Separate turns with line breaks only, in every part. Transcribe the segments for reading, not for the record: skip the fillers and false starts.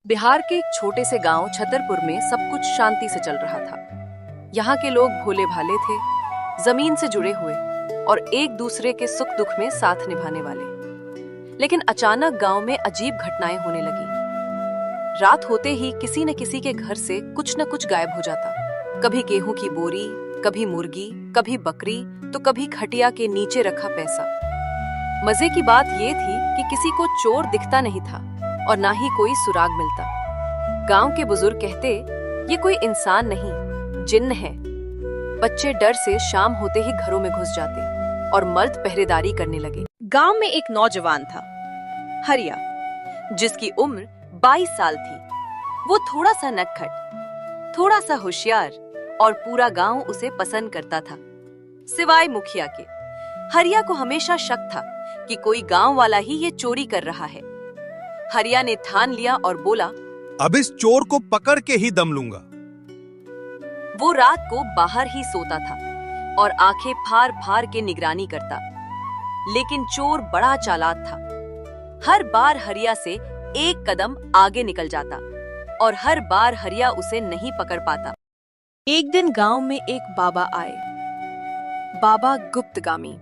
बिहार के एक छोटे से गांव छतरपुर में सब कुछ शांति से चल रहा था। यहाँ के लोग भोले भाले थे, जमीन से जुड़े हुए और एक दूसरे के सुख दुख में साथ निभाने वाले। लेकिन अचानक गांव में अजीब घटनाएं होने लगी। रात होते ही किसी न किसी के घर से कुछ न कुछ गायब हो जाता। कभी गेहूं की बोरी, कभी मुर्गी, कभी बकरी, तो कभी खटिया के नीचे रखा पैसा। मजे की बात ये थी कि किसी को चोर दिखता नहीं था और ना ही कोई सुराग मिलता। गांव के बुजुर्ग कहते, ये कोई इंसान नहीं, जिन्न है। बच्चे डर से शाम होते ही घरों में घुस जाते और मर्द पहरेदारी करने लगे। गांव में एक नौजवान था, हरिया, जिसकी उम्र 22 साल थी। वो थोड़ा सा नटखट, थोड़ा सा होशियार और पूरा गांव उसे पसंद करता था, सिवाय मुखिया के। हरिया को हमेशा शक था कि कोई गांव वाला ही ये चोरी कर रहा है। हरिया ने ठान लिया और बोला,
अब इस चोर को पकड़ के ही दम लूंगा।
वो रात को बाहर ही सोता था और आंखें फाड़ फाड़ के निगरानी करता। लेकिन चोर बड़ा चालाक था। हर बार हरिया से एक कदम आगे निकल जाता और हर बार हरिया उसे नहीं पकड़ पाता। एक दिन गांव में एक बाबा आए, बाबा गुप्तगामी।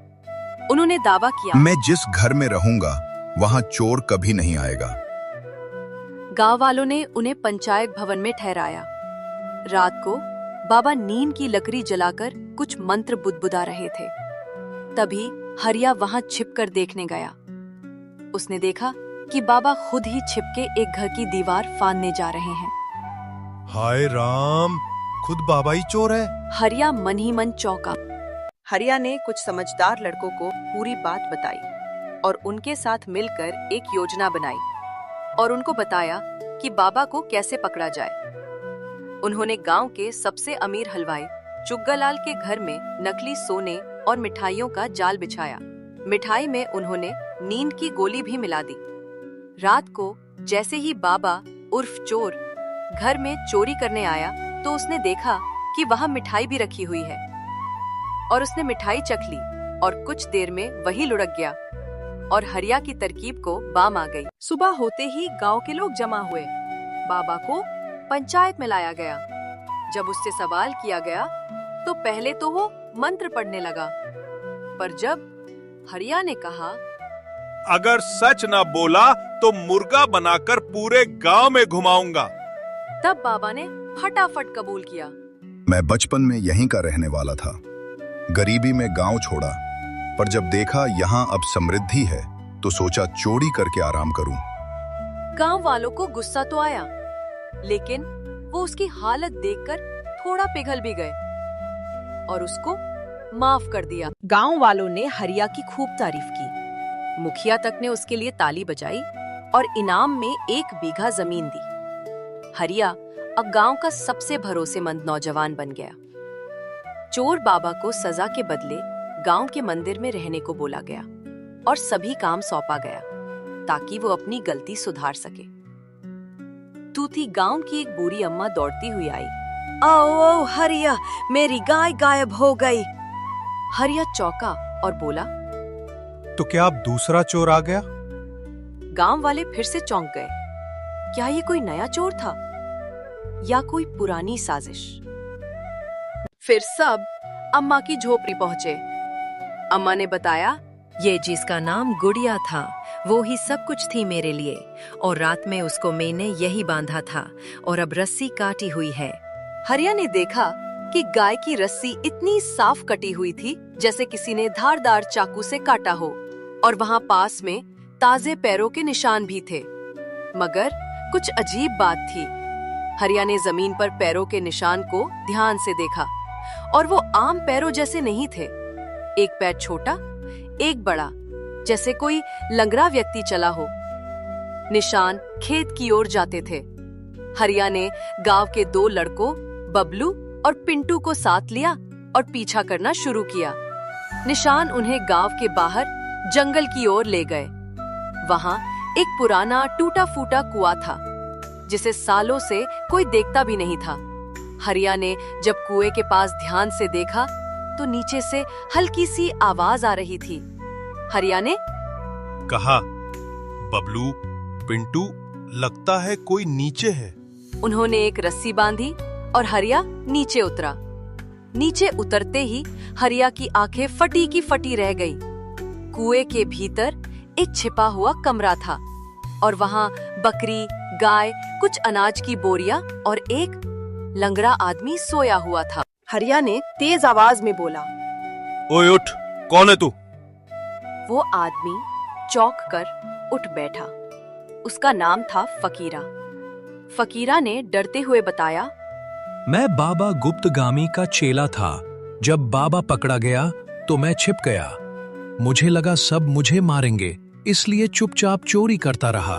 उन्होंने दावा किया,
मैं जिस घर में रहूंगा वहां चोर कभी नहीं आएगा।
गांव वालों ने उन्हें पंचायत भवन में ठहराया। रात को बाबा नीम की लकड़ी जलाकर कुछ मंत्र बुदबुदा रहे थे। तभी हरिया वहां छिपकर देखने गया। उसने देखा कि बाबा खुद ही छिपके एक घर की दीवार फाड़ने जा रहे हैं।
हाय राम, खुद बाबा ही चोर है।
हरिया मन ही मन चौंका। हरिया ने कुछ समझदार लड़कों को पूरी बात बताई और उनके साथ मिलकर एक योजना बनाई और उनको बताया कि बाबा को कैसे पकड़ा जाए। उन्होंने गांव के सबसे अमीर हलवाई चुग्गालाल के घर में नकली सोने और मिठाइयों का जाल बिछाया। मिठाई में उन्होंने नींद की गोली भी मिला दी। रात को जैसे ही बाबा उर्फ चोर घर में चोरी करने आया तो उसने देखा कि वहां मिठाई भी रखी हुई है और उसने मिठाई चख ली और कुछ देर में वही लुढ़क गया और हरिया की तरकीब को बाम आ गई। सुबह होते ही गांव के लोग जमा हुए। बाबा को पंचायत में लाया गया। जब उससे सवाल किया गया तो पहले तो वो मंत्र पढ़ने लगा, पर जब हरिया ने कहा,
अगर सच न बोला तो मुर्गा बनाकर पूरे गांव में घुमाऊंगा,
तब बाबा ने फटाफट कबूल किया।
मैं बचपन में यहीं का रहने वाला था। गरीबी में गांव छोड़ा, पर जब देखा यहाँ अब समृद्धि है तो सोचा चोरी करके आराम करूं।
गांव वालों को गुस्सा तो आया, लेकिन वो उसकी हालत देखकर थोड़ा पिघल भी गए और उसको माफ कर दिया। गांव वालों ने हरिया की खूब तारीफ की। मुखिया तक ने उसके लिए ताली बजाई और इनाम में 1 बीघा जमीन दी। हरिया अब गांव का सबसे भरोसेमंद नौजवान बन गया। चोर बाबा को सजा के बदले गांव के मंदिर में रहने को बोला गया और सभी काम सौंपा गया ताकि वो अपनी गलती सुधार सके। तूती गांव की एक बूढ़ी अम्मा दौड़ती हुई आई। ओ हरिया, मेरी गाय गायब हो गई। हरिया चौंका और बोला,
तो क्या अब दूसरा चोर आ गया?
गांव वाले फिर से चौंक गए। क्या ये कोई नया चोर था या कोई पुरानी साजिश? फिर सब अम्मा की झोपड़ी पहुंचे। अम्मा ने बताया, ये जिसका नाम गुड़िया था वो ही सब कुछ थी मेरे लिए, और रात में उसको मैंने यही बांधा था और अब रस्सी काटी हुई है। हरिया ने देखा कि गाय की रस्सी इतनी साफ कटी हुई थी जैसे किसी ने धारदार चाकू से काटा हो, और वहां पास में ताजे पैरों के निशान भी थे। मगर कुछ अजीब बात थी। हरिया ने जमीन पर पैरों के निशान को ध्यान से देखा और वो आम पैरों जैसे नहीं थे। एक पैर छोटा, एक बड़ा, जैसे कोई लंगड़ा व्यक्ति चला हो। निशान खेत की ओर जाते थे। हरिया ने गांव के 2 लड़कों बबलू और पिंटू को साथ लिया और पीछा करना शुरू किया। निशान उन्हें गांव के बाहर जंगल की ओर ले गए। वहां एक पुराना टूटा फूटा कुआं था जिसे सालों से कोई देखता भी नहीं था। हरिया ने जब कुएं के पास ध्यान से देखा तो नीचे से हल्की सी आवाज आ रही थी। हरिया ने
कहा, बबलू, पिंटू, लगता है कोई नीचे है।
उन्होंने एक रस्सी बांधी और हरिया नीचे उतरा। नीचे उतरते ही हरिया की आंखें फटी की फटी रह गई। कुएं के भीतर एक छिपा हुआ कमरा था और वहां बकरी, गाय, कुछ अनाज की बोरियां और एक लंगड़ा आदमी सोया हुआ था।
हरिया ने तेज आवाज में बोला।
ओए उठ, कौन है तू?
वो आदमी चौंक कर उठ बैठा। उसका नाम था फकीरा। फकीरा ने डरते हुए बताया,
मैं बाबा गुप्तगामी का चेला था। जब बाबा पकड़ा गया तो मैं छिप गया। मुझे लगा सब मुझे मारेंगे, इसलिए चुपचाप चोरी करता रहा।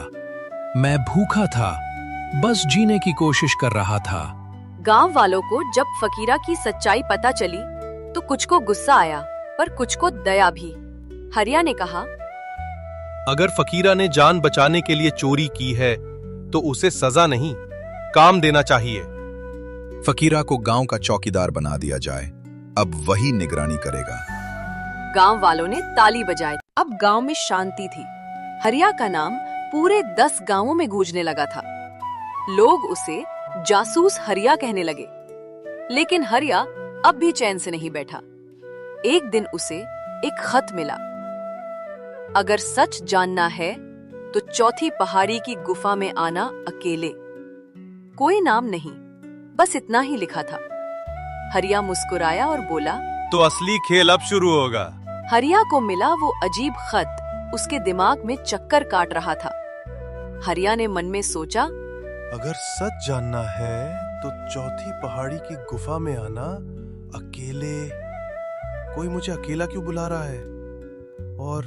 मैं भूखा था, बस जीने की कोशिश कर रहा था।
गांव वालों को जब फकीरा की सच्चाई पता चली तो कुछ को गुस्सा आया पर कुछ को दया भी। हरिया ने कहा,
अगर फकीरा ने जान बचाने के लिए चोरी की है तो उसे सजा नहीं, काम देना चाहिए।
फकीरा को गांव का चौकीदार बना दिया जाए, अब वही निगरानी करेगा।
गांव वालों ने ताली बजाई। अब गांव में शांति थी। हरिया का नाम पूरे 10 गांवों में गूंजने लगा था। लोग उसे जासूस हरिया कहने लगे। लेकिन हरिया अब भी चैन से नहीं बैठा। एक दिन उसे एक खत मिला। अगर सच जानना है तो चौथी पहाड़ी की गुफा में आना अकेले। कोई नाम नहीं, बस इतना ही लिखा था। हरिया मुस्कुराया और बोला,
तो असली खेल अब शुरू होगा।
हरिया को मिला वो अजीब खत उसके दिमाग में चक्कर काट रहा था। हरिया ने मन में सोचा,
अगर सच जानना है तो चौथी पहाड़ी की गुफा में आना अकेले। कोई मुझे अकेला क्यों बुला रहा है? और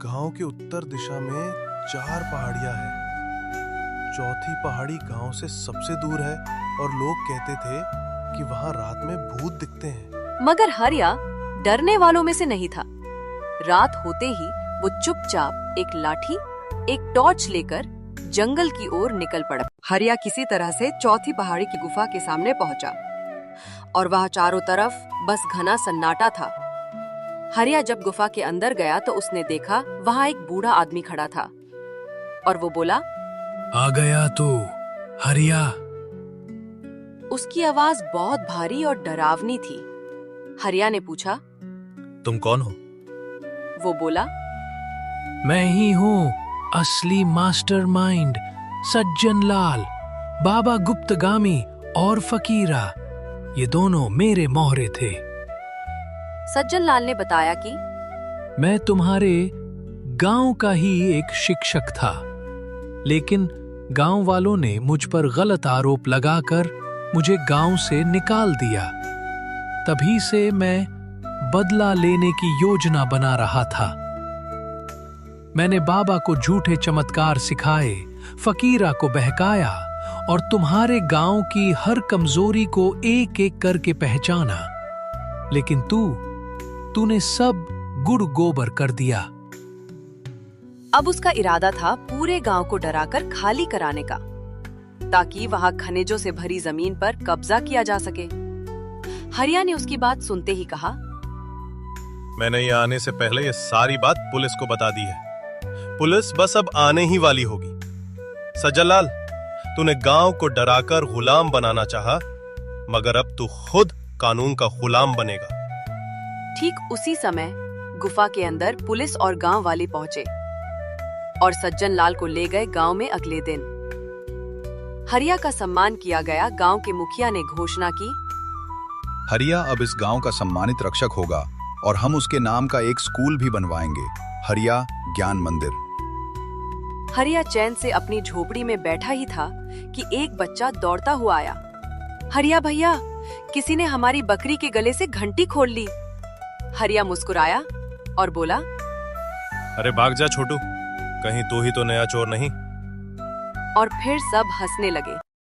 गांव के उत्तर दिशा में 4 पहाड़ियां हैं। चौथी पहाड़ी गांव से सबसे दूर है और लोग कहते थे कि वहां रात में भूत दिखते हैं।
मगर हरिया डरने वालों में से नहीं था। रात होते ही वो चुपचाप एक लाठी, एक टॉर्च लेकर जंगल की ओर निकल पड़ा।
हरिया किसी तरह से चौथी पहाड़ी की गुफा के सामने पहुंचा और वहां चारों तरफ बस घना सन्नाटा था। हरिया जब गुफा के अंदर गया तो उसने देखा वहां एक बूढ़ा आदमी खड़ा था और वो बोला,
आ गया तू, हरिया।
उसकी आवाज बहुत भारी और डरावनी थी। हरिया ने पूछा,
तुम कौन हो?
वो बोला,
मैं ही हूँ असली मास्टरमाइंड, सज्जन लाल, बाबा गुप्तगामी और फकीरा। ये दोनों मेरे मोहरे थे।
सज्जन लाल ने बताया कि
मैं तुम्हारे गांव का ही एक शिक्षक था, लेकिन गांव वालों ने मुझ पर गलत आरोप लगाकर मुझे गांव से निकाल दिया। तभी से मैं बदला लेने की योजना बना रहा था। मैंने बाबा को झूठे चमत्कार सिखाए, फकीरा को बहकाया और तुम्हारे गांव की हर कमजोरी को एक एक करके पहचाना। लेकिन तूने सब गुड़ गोबर कर दिया।
अब उसका इरादा था पूरे गांव को डराकर खाली कराने का, ताकि वहां खनिजों से भरी जमीन पर कब्जा किया जा सके। हरिया ने उसकी बात सुनते ही कहा,
मैंने यहाँ आने से पहले ये सारी बात पुलिस को बता दी है। पुलिस बस अब आने ही वाली होगी। सज्जनलाल, तूने गांव को डराकर गुलाम बनाना चाहा, मगर अब तू खुद कानून का गुलाम बनेगा।
ठीक उसी समय गुफा के अंदर पुलिस और गांव वाले पहुंचे और सज्जन लाल को ले गए गांव में अगले दिन। हरिया का सम्मान किया गया। गांव के मुखिया ने घोषणा की,
हरिया अब इस गांव का सम्मानित रक्षक होगा और हम उसके नाम का एक स्कूल भी बनवाएंगे, हरिया ज्ञान मंदिर।
हरिया चैन से अपनी झोपड़ी में बैठा ही था कि एक बच्चा दौड़ता हुआ आया। हरिया भैया, किसी ने हमारी बकरी के गले से घंटी खोल ली। हरिया मुस्कुराया और बोला,
अरे भाग जा छोटू, कहीं तू ही तो नया चोर नहीं।
और फिर सब हंसने लगे।